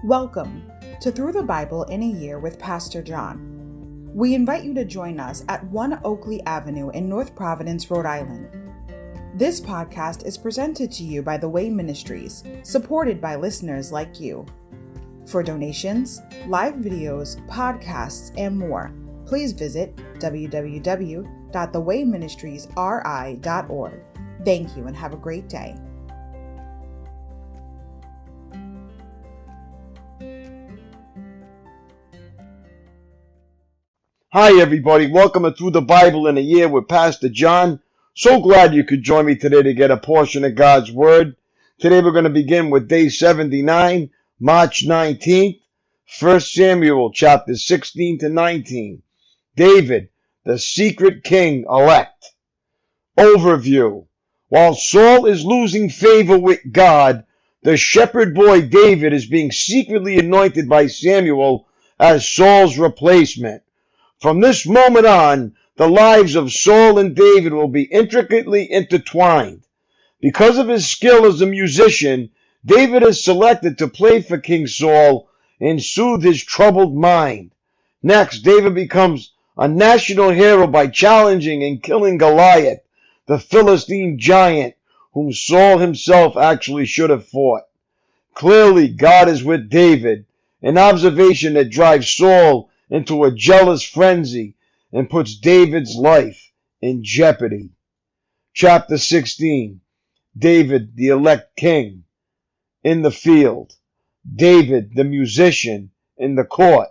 Welcome to Through the Bible in a Year with Pastor John. We invite you to join us at 1 Oakleigh Avenue in North Providence, Rhode Island. This podcast is presented to you by The Way Ministries, supported by listeners like you. For donations, live videos, podcasts, and more, please visit www.thewayministriesri.org. Thank you and have a great day. Hi everybody, welcome to Through the Bible in a Year with Pastor John. So glad you could join me today to get a portion of God's Word. Today we're going to begin with day 79, March 19th, 1 Samuel chapters 16 to 19. David, the secret king elect. Overview. While Saul is losing favor with God, the shepherd boy David is being secretly anointed by Samuel as Saul's replacement. From this moment on, the lives of Saul and David will be intricately intertwined. Because of his skill as a musician, David is selected to play for King Saul and soothe his troubled mind. Next, David becomes a national hero by challenging and killing Goliath, the Philistine giant whom Saul himself actually should have fought. Clearly, God is with David, an observation that drives Saul into a jealous frenzy and puts David's life in jeopardy. Chapter 16, David, the elect king, in the field. David, the musician, in the court.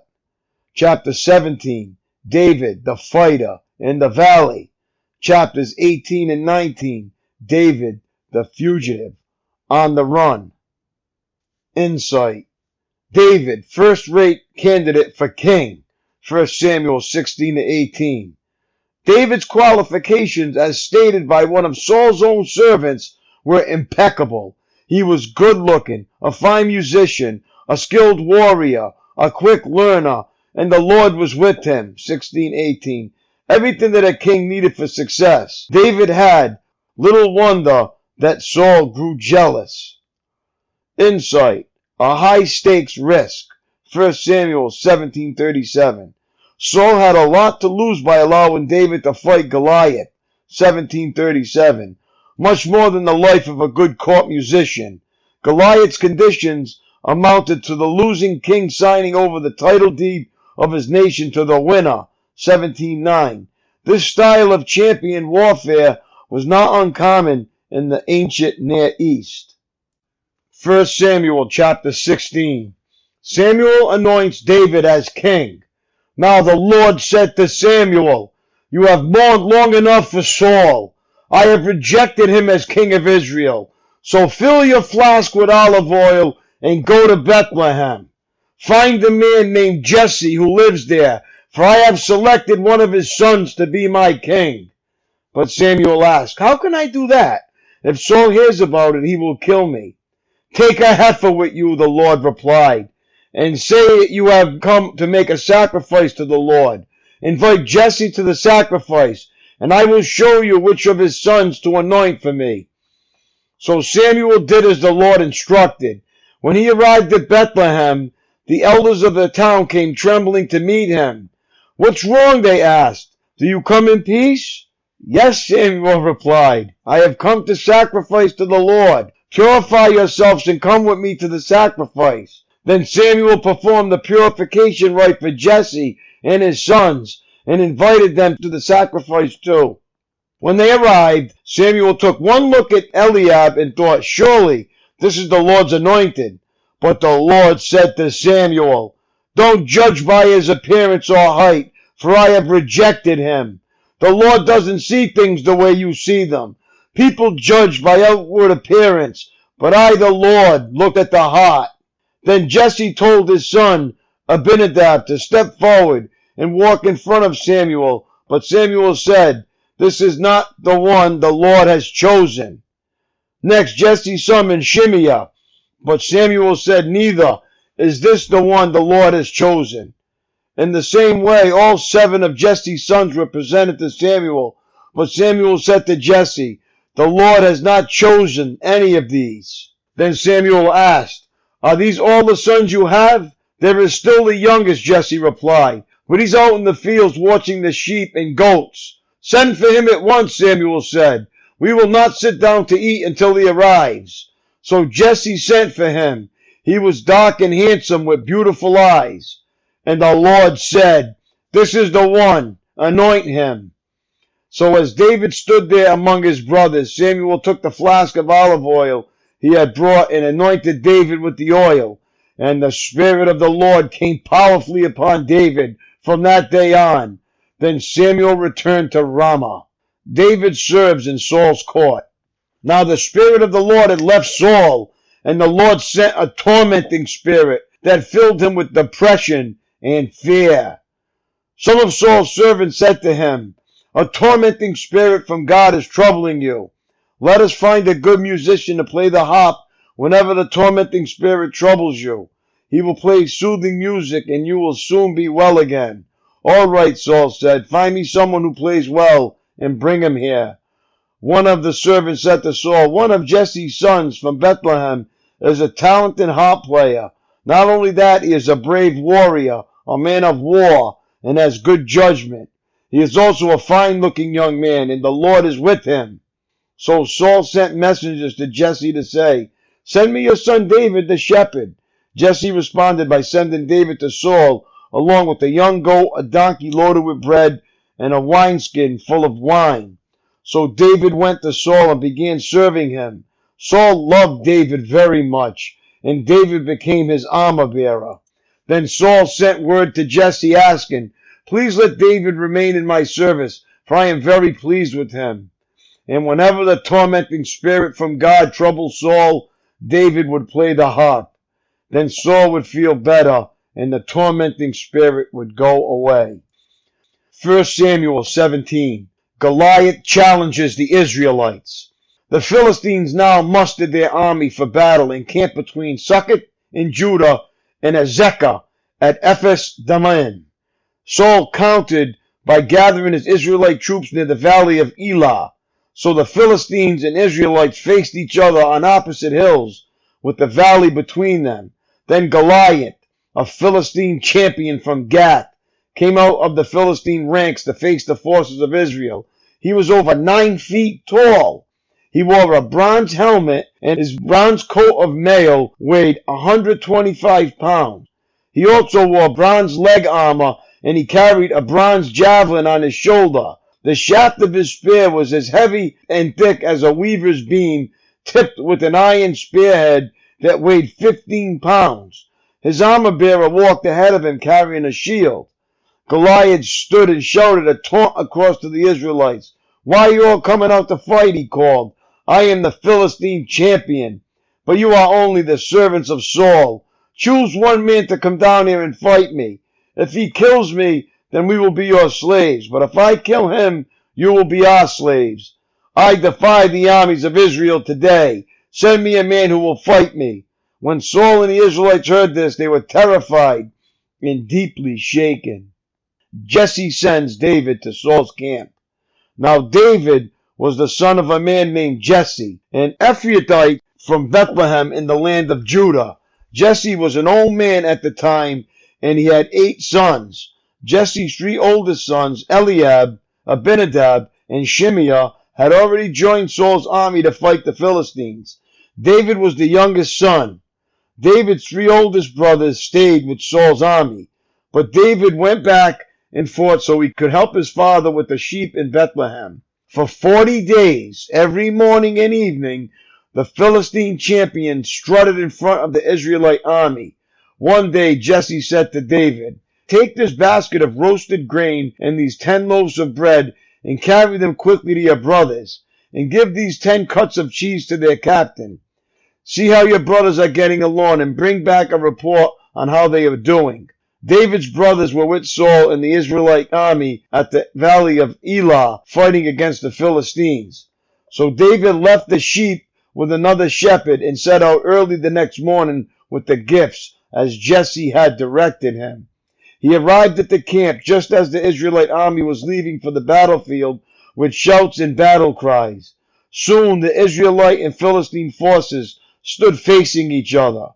Chapter 17, David, the fighter, in the valley. Chapters 18 and 19, David, the fugitive, on the run. Insight. David, first-rate candidate for king. 1 Samuel 16 to 18. David's qualifications, as stated by one of Saul's own servants, were impeccable. He was good-looking, a fine musician, a skilled warrior, a quick learner, and the Lord was with him. 16:18. Everything that a king needed for success. David had. Little wonder that Saul grew jealous. Insight. A high-stakes risk. 1 Samuel 17:37. Saul had a lot to lose by allowing David to fight Goliath. 17:37. Much more than the life of a good court musician. Goliath's conditions amounted to the losing king signing over the title deed of his nation to the winner. 17:9. This style of champion warfare was not uncommon in the ancient Near East. 1 Samuel chapter 16. Samuel anoints David as king. Now the Lord said to Samuel, "You have mourned long enough for Saul. I have rejected him as king of Israel. So fill your flask with olive oil and go to Bethlehem. Find a man named Jesse who lives there, for I have selected one of his sons to be my king." But Samuel asked, "How can I do that? If Saul hears about it, he will kill me." "Take a heifer with you," the Lord replied, "and say that you have come to make a sacrifice to the Lord. Invite Jesse to the sacrifice, and I will show you which of his sons to anoint for me." So Samuel did as the Lord instructed. When he arrived at Bethlehem, the elders of the town came trembling to meet him. "What's wrong?" they asked. "Do you come in peace?" "Yes," Samuel replied. "I have come to sacrifice to the Lord. Purify yourselves and come with me to the sacrifice." Then Samuel performed the purification rite for Jesse and his sons and invited them to the sacrifice too. When they arrived, Samuel took one look at Eliab and thought, "Surely this is the Lord's anointed." But the Lord said to Samuel, "Don't judge by his appearance or height, for I have rejected him." The Lord doesn't see things the way you see them. People judge by outward appearance, but I, the Lord, look at the heart. Then Jesse told his son Abinadab to step forward and walk in front of Samuel. But Samuel said, "This is not the one the Lord has chosen." Next, Jesse summoned Shimei. But Samuel said, "Neither is this the one the Lord has chosen." In the same way, all 7 of Jesse's sons were presented to Samuel. But Samuel said to Jesse, "The Lord has not chosen any of these." Then Samuel asked, Are these all the sons you have? There is still the youngest, Jesse replied, but he's out in the fields watching the sheep and goats. Send for him at once, Samuel said. We will not sit down to eat until he arrives. So Jesse sent for him. He was dark and handsome with beautiful eyes. And the Lord said, This is the one, anoint him. So as David stood there among his brothers, Samuel took the flask of olive oil he had brought and anointed David with the oil. And the Spirit of the Lord came powerfully upon David from that day on. Then Samuel returned to Ramah. David serves in Saul's court. Now the Spirit of the Lord had left Saul, and the Lord sent a tormenting spirit that filled him with depression and fear. Some of Saul's servants said to him, A tormenting spirit from God is troubling you. Let us find a good musician to play the harp whenever the tormenting spirit troubles you. He will play soothing music and you will soon be well again. All right, Saul said, find me someone who plays well and bring him here. One of the servants said to Saul, One of Jesse's sons from Bethlehem is a talented harp player. Not only that, he is a brave warrior, a man of war, and has good judgment. He is also a fine-looking young man, and the Lord is with him. So Saul sent messengers to Jesse to say, Send me your son David the shepherd. Jesse responded by sending David to Saul, along with a young goat, a donkey loaded with bread, and a wineskin full of wine. So David went to Saul and began serving him. Saul loved David very much, and David became his armor-bearer. Then Saul sent word to Jesse asking, Please let David remain in my service, for I am very pleased with him. And whenever the tormenting spirit from God troubled Saul, David would play the harp. Then Saul would feel better, and the tormenting spirit would go away. 1 Samuel 17. Goliath challenges the Israelites. The Philistines now mustered their army for battle and camped between Succoth in Judah and Azekah at Ephes-dammim. Saul countered by gathering his Israelite troops near the valley of Elah. So the Philistines and Israelites faced each other on opposite hills, with the valley between them. Then Goliath, a Philistine champion from Gath, came out of the Philistine ranks to face the forces of Israel. He was over 9 feet tall. He wore a bronze helmet, and his bronze coat of mail weighed 125 pounds. He also wore bronze leg armor, and he carried a bronze javelin on his shoulder. The shaft of his spear was as heavy and thick as a weaver's beam, tipped with an iron spearhead that weighed 15 pounds. His armor-bearer walked ahead of him carrying a shield. Goliath stood and shouted a taunt across to the Israelites. Why are you all coming out to fight? He called. I am the Philistine champion, but you are only the servants of Saul. Choose one man to come down here and fight me. If he kills me, then we will be your slaves. But if I kill him, you will be our slaves. I defy the armies of Israel today. Send me a man who will fight me. When Saul and the Israelites heard this, they were terrified and deeply shaken. Jesse sends David to Saul's camp. Now David was the son of a man named Jesse, an Ephrathite from Bethlehem in the land of Judah. Jesse was an old man at the time, and he had 8 sons. Jesse's 3 oldest sons, Eliab, Abinadab, and Shimeah, had already joined Saul's army to fight the Philistines. David was the youngest son. David's 3 oldest brothers stayed with Saul's army, but David went back and fought so he could help his father with the sheep in Bethlehem. For 40 days, every morning and evening, the Philistine champion strutted in front of the Israelite army. One day Jesse said to David, Take this basket of roasted grain and these 10 loaves of bread and carry them quickly to your brothers, and give these 10 cuts of cheese to their captain. See how your brothers are getting along and bring back a report on how they are doing. David's brothers were with Saul in the Israelite army at the valley of Elah, fighting against the Philistines. So David left the sheep with another shepherd and set out early the next morning with the gifts, as Jesse had directed him. He arrived at the camp just as the Israelite army was leaving for the battlefield with shouts and battle cries. Soon the Israelite and Philistine forces stood facing each other.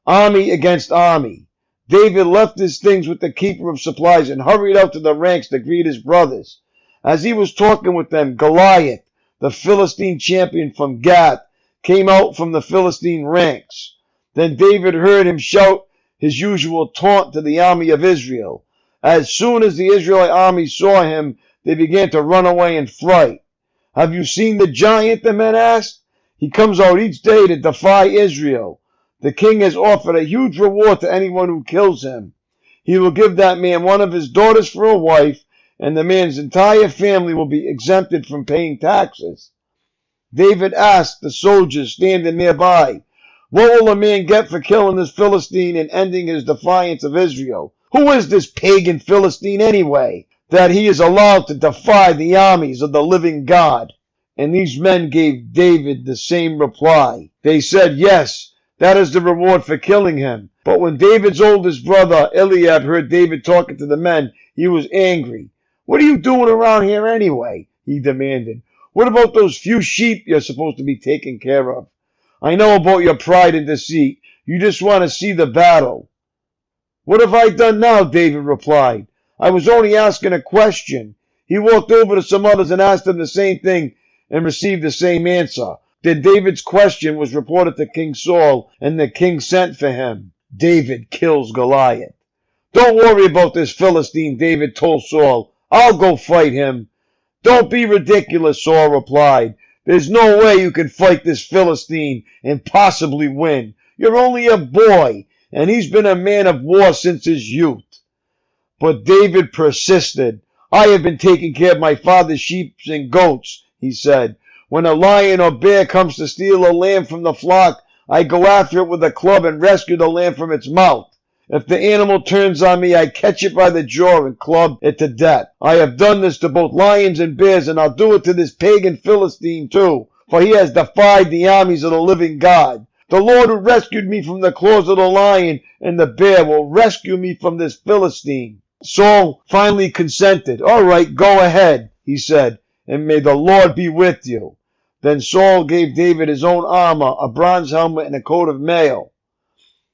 army against army. David left his things with the keeper of supplies and hurried out to the ranks to greet his brothers. As he was talking with them, Goliath, the Philistine champion from Gath, came out from the Philistine ranks. Then David heard him shout his usual taunt to the army of Israel. As soon as the Israelite army saw him, they began to run away in fright. "Have you seen the giant?" the men asked. "He comes out each day to defy Israel. The king has offered a huge reward to anyone who kills him. He will give that man one of his daughters for a wife, and the man's entire family will be exempted from paying taxes." David asked the soldiers standing nearby, "What will a man get for killing this Philistine and ending his defiance of Israel? Who is this pagan Philistine anyway, that he is allowed to defy the armies of the living God?" And these men gave David the same reply. They said, "Yes, that is the reward for killing him." But when David's oldest brother Eliab heard David talking to the men, he was angry. "What are you doing around here anyway?" he demanded. "What about those few sheep you're supposed to be taking care of? I know about your pride and deceit. You just want to see the battle." "What have I done now?" David replied. "I was only asking a question." He walked over to some others and asked them the same thing and received the same answer. Then David's question was reported to King Saul, and the king sent for him. David kills Goliath. "Don't worry about this Philistine," David told Saul. "I'll go fight him." "Don't be ridiculous," Saul replied. "There's no way you can fight this Philistine and possibly win. You're only a boy, and he's been a man of war since his youth." But David persisted. "I have been taking care of my father's sheep and goats," he said. "When a lion or bear comes to steal a lamb from the flock, I go after it with a club and rescue the lamb from its mouth. If the animal turns on me, I catch it by the jaw and club it to death. I have done this to both lions and bears, and I'll do it to this pagan Philistine too, for he has defied the armies of the living God. The Lord who rescued me from the claws of the lion and the bear will rescue me from this Philistine." Saul finally consented. "All right, go ahead," he said, "and may the Lord be with you." Then Saul gave David his own armor, a bronze helmet, and a coat of mail.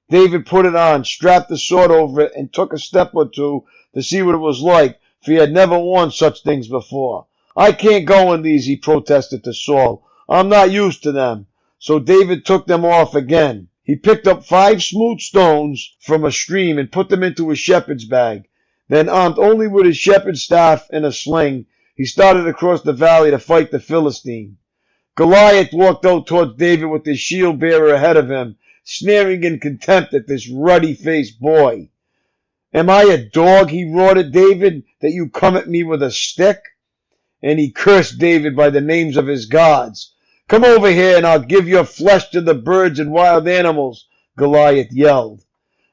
David put it on, strapped the sword over it, and took a step or two to see what it was like, for he had never worn such things before. "I can't go in these," he protested to Saul. "I'm not used to them." So David took them off again. He picked up 5 smooth stones from a stream and put them into his shepherd's bag. Then, armed only with his shepherd's staff and a sling, he started across the valley to fight the Philistine. Goliath walked out towards David with his shield bearer ahead of him, sneering in contempt at this ruddy-faced boy. "Am I a dog," he roared at David, "that you come at me with a stick?" And he cursed David by the names of his gods. "Come over here and I'll give your flesh to the birds and wild animals," Goliath yelled.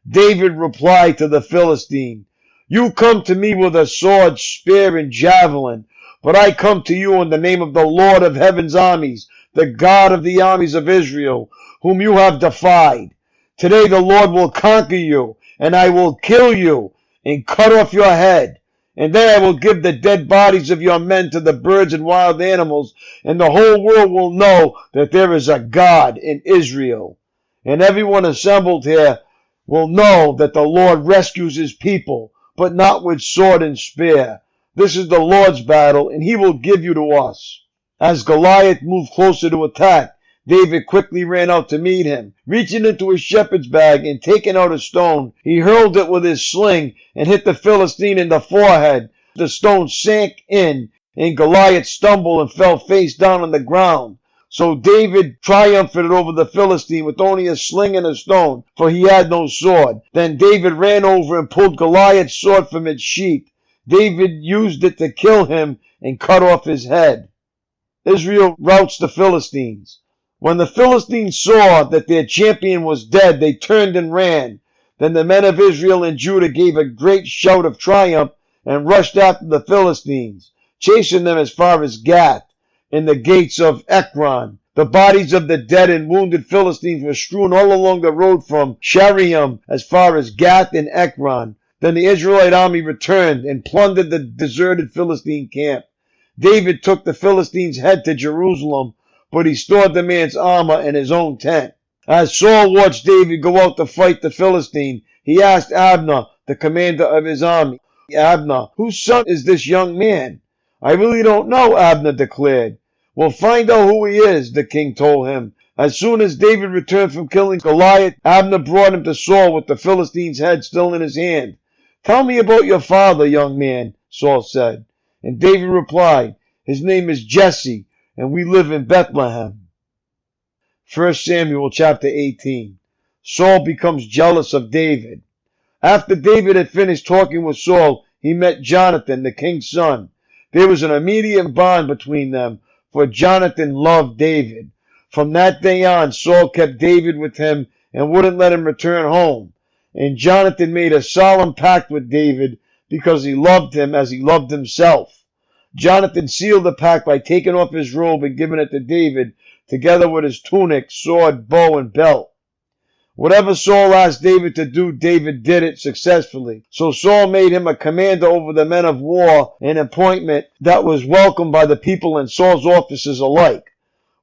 David replied to the Philistine, "You come to me with a sword, spear, and javelin, but I come to you in the name of the Lord of heaven's armies, the God of the armies of Israel, whom you have defied. Today the Lord will conquer you, and I will kill you and cut off your head. And then I will give the dead bodies of your men to the birds and wild animals, and the whole world will know that there is a God in Israel. And everyone assembled here will know that the Lord rescues his people, but not with sword and spear. This is the Lord's battle, and he will give you to us." As Goliath moved closer to attack, David quickly ran out to meet him. Reaching into his shepherd's bag and taking out a stone, he hurled it with his sling and hit the Philistine in the forehead. The stone sank in, and Goliath stumbled and fell face down on the ground. So David triumphed over the Philistine with only a sling and a stone, for he had no sword. Then David ran over and pulled Goliath's sword from its sheath. David used it to kill him and cut off his head. Israel routs the Philistines. When the Philistines saw that their champion was dead, they turned and ran. Then the men of Israel and Judah gave a great shout of triumph and rushed after the Philistines, chasing them as far as Gath and the gates of Ekron. The bodies of the dead and wounded Philistines were strewn all along the road from Sharaim as far as Gath and Ekron. Then the Israelite army returned and plundered the deserted Philistine camp. David took the Philistine's head to Jerusalem, but he stored the man's armor in his own tent. As Saul watched David go out to fight the Philistine, he asked Abner, the commander of his army, "Abner, whose son is this young man?" "I really don't know," Abner declared. "Well, find out who he is," the king told him. As soon as David returned from killing Goliath, Abner brought him to Saul with the Philistine's head still in his hand. "Tell me about your father, young man," Saul said. And David replied, "His name is Jesse, and we live in Bethlehem." 1 Samuel chapter 18. Saul becomes jealous of David. After David had finished talking with Saul, he met Jonathan, the king's son. There was an immediate bond between them, for Jonathan loved David. From that day on, Saul kept David with him and wouldn't let him return home. And Jonathan made a solemn pact with David because he loved him as he loved himself. Jonathan sealed the pact by taking off his robe and giving it to David, together with his tunic, sword, bow, and belt. Whatever Saul asked David to do, David did it successfully. So Saul made him a commander over the men of war, an appointment that was welcomed by the people and Saul's officers alike.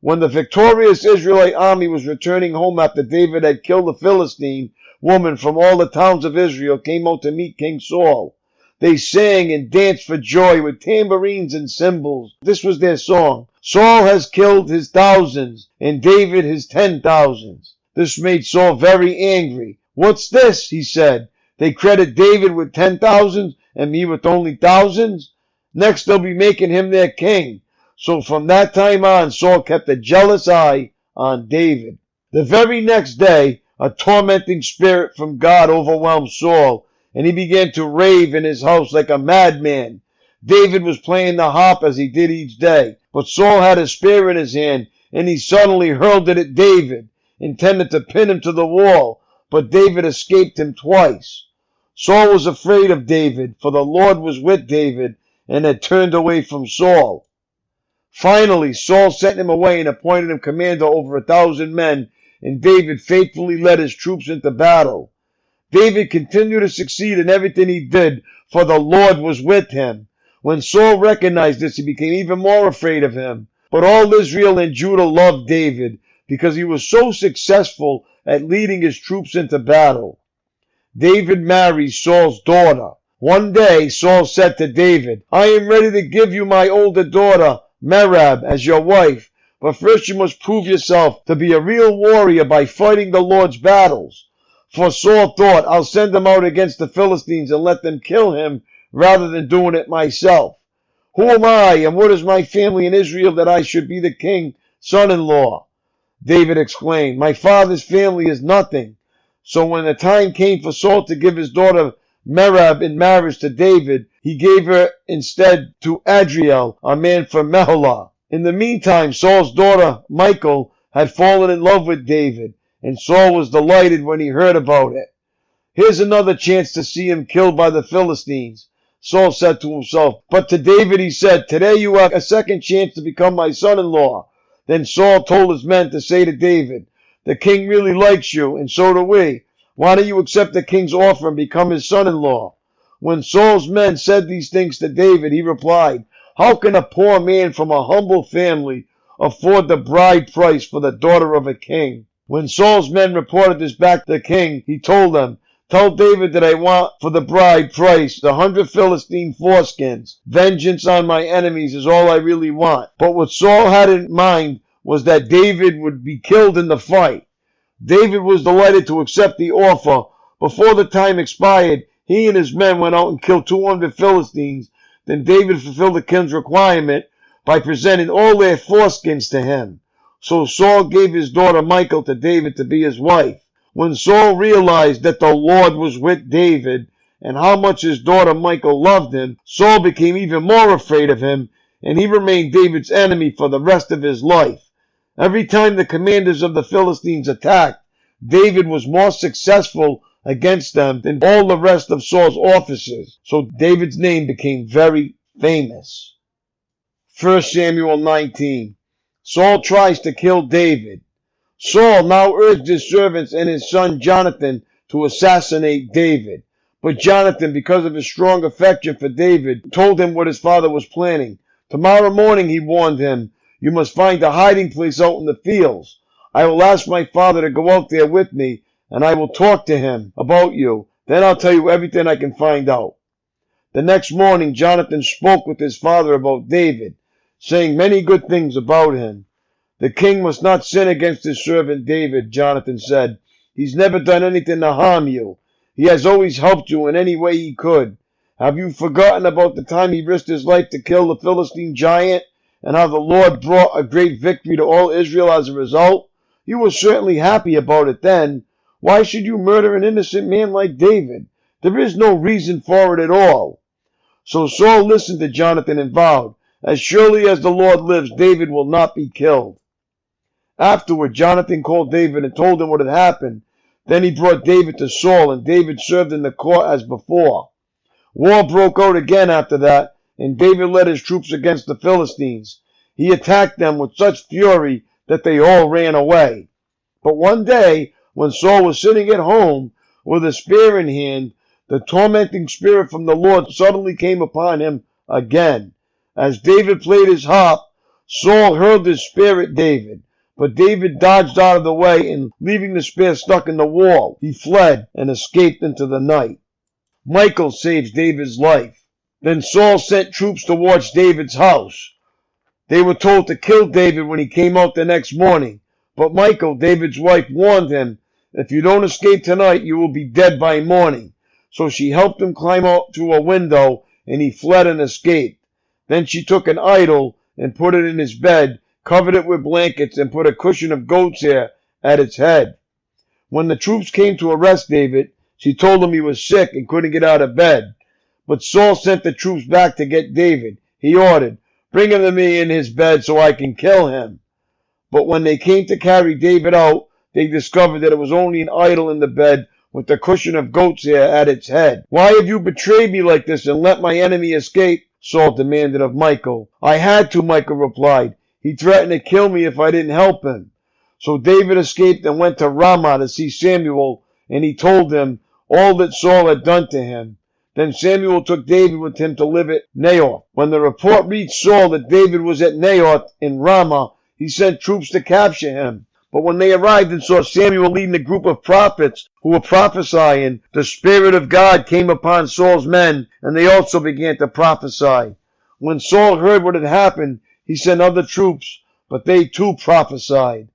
When the victorious Israelite army was returning home after David had killed the Philistine, women from all the towns of Israel came out to meet King Saul. They sang and danced for joy with tambourines and cymbals. This was their song: "Saul has killed his thousands, and David his 10,000s. This made Saul very angry. "What's this?" he said. "They credit David with 10,000s and me with only thousands? Next they'll be making him their king." So from that time on, Saul kept a jealous eye on David. The very next day, a tormenting spirit from God overwhelmed Saul, and he began to rave in his house like a madman. David was playing the harp as he did each day, but Saul had a spear in his hand, and he suddenly hurled it at David, intended to pin him to the wall, but David escaped him twice. Saul was afraid of David, for the Lord was with David and had turned away from Saul. Finally, Saul sent him away and appointed him commander over 1,000 men, and David faithfully led his troops into battle. David continued to succeed in everything he did, for the Lord was with him. When Saul recognized this, he became even more afraid of him. But all Israel and Judah loved David because he was so successful at leading his troops into battle. David marries Saul's daughter. One day, Saul said to David, "I am ready to give you my older daughter, Merab, as your wife, but first you must prove yourself to be a real warrior by fighting the Lord's battles." For Saul thought, "I'll send him out against the Philistines and let them kill him rather than doing it myself. Who am I and what is my family in Israel that I should be the king's son-in-law?" David exclaimed, "My father's family is nothing." So when the time came for Saul to give his daughter Merab in marriage to David, he gave her instead to Adriel, a man from Meholah. In the meantime, Saul's daughter Michal had fallen in love with David, and Saul was delighted when he heard about it. "Here's another chance to see him killed by the Philistines," Saul said to himself. But to David he said, "Today you have a second chance to become my son-in-law." Then Saul told his men to say to David, "The king really likes you, and so do we. Why don't you accept the king's offer and become his son-in-law?" When Saul's men said these things to David, he replied, "How can a poor man from a humble family afford the bride price for the daughter of a king?" When Saul's men reported this back to the king, he told them, "Tell David that I want for the bride price 100 Philistine foreskins. Vengeance on my enemies is all I really want." But what Saul had in mind was that David would be killed in the fight. David was delighted to accept the offer. Before the time expired, he and his men went out and killed 200 Philistines. Then David fulfilled the king's requirement by presenting all their foreskins to him. So Saul gave his daughter Michal to David to be his wife. When Saul realized that the Lord was with David and how much his daughter Michal loved him, Saul became even more afraid of him, and he remained David's enemy for the rest of his life. Every time the commanders of the Philistines attacked, David was more successful against them than all the rest of Saul's officers. So David's name became very famous. 1 Samuel 19. Saul tries to kill David. Saul now urged his servants and his son Jonathan to assassinate David. But Jonathan, because of his strong affection for David, told him what his father was planning. "Tomorrow morning," he warned him, "you must find a hiding place out in the fields. I will ask my father to go out there with me, and I will talk to him about you. Then I'll tell you everything I can find out." The next morning, Jonathan spoke with his father about David, saying many good things about him. "The king must not sin against his servant David," Jonathan said. "He's never done anything to harm you. He has always helped you in any way he could. Have you forgotten about the time he risked his life to kill the Philistine giant, and how the Lord brought a great victory to all Israel as a result? You were certainly happy about it then. Why should you murder an innocent man like David? There is no reason for it at all." So Saul listened to Jonathan and vowed, "As surely as the Lord lives, David will not be killed." Afterward, Jonathan called David and told him what had happened. Then he brought David to Saul, and David served in the court as before. War broke out again after that, and David led his troops against the Philistines. He attacked them with such fury that they all ran away. But one day, when Saul was sitting at home with a spear in hand, the tormenting spirit from the Lord suddenly came upon him again. As David played his harp, Saul hurled his spear at David, but David dodged out of the way, and leaving the spear stuck in the wall, he fled and escaped into the night. Michal saves David's life. Then Saul sent troops to watch David's house. They were told to kill David when he came out the next morning, but Michal, David's wife, warned him, "If you don't escape tonight, you will be dead by morning." So she helped him climb out through a window, and he fled and escaped. Then she took an idol and put it in his bed, covered it with blankets, and put a cushion of goat's hair at its head. When the troops came to arrest David, she told him he was sick and couldn't get out of bed. But Saul sent the troops back to get David. He ordered, "Bring him to me in his bed so I can kill him." But when they came to carry David out, they discovered that it was only an idol in the bed with the cushion of goat's hair at its head. "Why have you betrayed me like this and let my enemy escape?" Saul demanded of Michal. "I had to," Michal replied. "He threatened to kill me if I didn't help him." So David escaped and went to Ramah to see Samuel, and he told him all that Saul had done to him. Then Samuel took David with him to live at Naioth. When the report reached Saul that David was at Naioth in Ramah, he sent troops to capture him. But when they arrived and saw Samuel leading a group of prophets who were prophesying, the Spirit of God came upon Saul's men, and they also began to prophesy. When Saul heard what had happened, he sent other troops, but they too prophesied.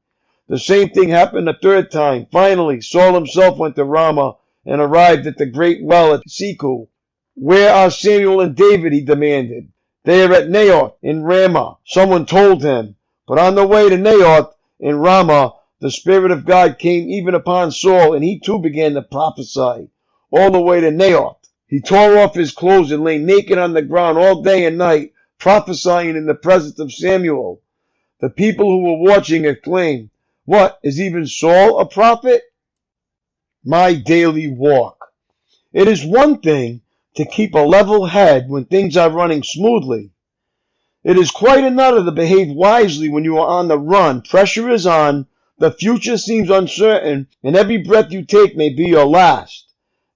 The same thing happened a third time. Finally, Saul himself went to Ramah and arrived at the great well at Seku. "Where are Samuel and David?" he demanded. "They are at Naioth in Ramah," someone told him. But on the way to Naioth in Ramah, the Spirit of God came even upon Saul, and he too began to prophesy. All the way to Naioth, he tore off his clothes and lay naked on the ground all day and night, prophesying in the presence of Samuel. The people who were watching exclaimed, "What, is even Saul a prophet?" My daily walk. It is one thing to keep a level head when things are running smoothly. It is quite another to behave wisely when you are on the run. Pressure is on, the future seems uncertain, and every breath you take may be your last.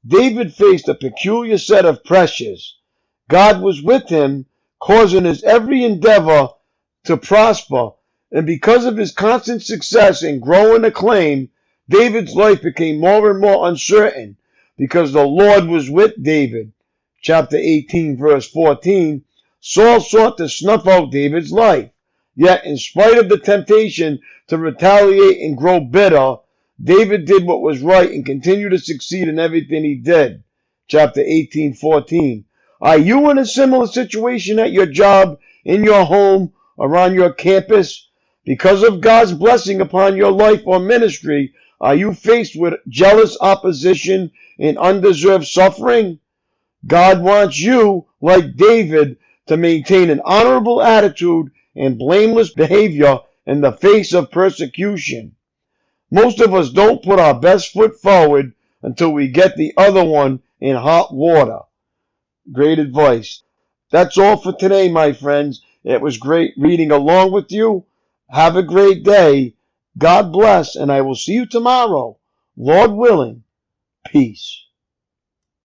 David faced a peculiar set of pressures. God was with him, causing his every endeavor to prosper, and because of his constant success and growing acclaim, David's life became more and more uncertain because the Lord was with David. Chapter 18, verse 14. Saul sought to snuff out David's life. Yet, in spite of the temptation to retaliate and grow bitter, David did what was right and continued to succeed in everything he did. Chapter 18:14. Are you in a similar situation at your job, in your home, or on your campus? Because of God's blessing upon your life or ministry, are you faced with jealous opposition and undeserved suffering? God wants you, like David, to maintain an honorable attitude and blameless behavior in the face of persecution. Most of us don't put our best foot forward until we get the other one in hot water. Great advice. That's all for today, my friends. It was great reading along with you. Have a great day. God bless, and I will see you tomorrow. Lord willing. Peace.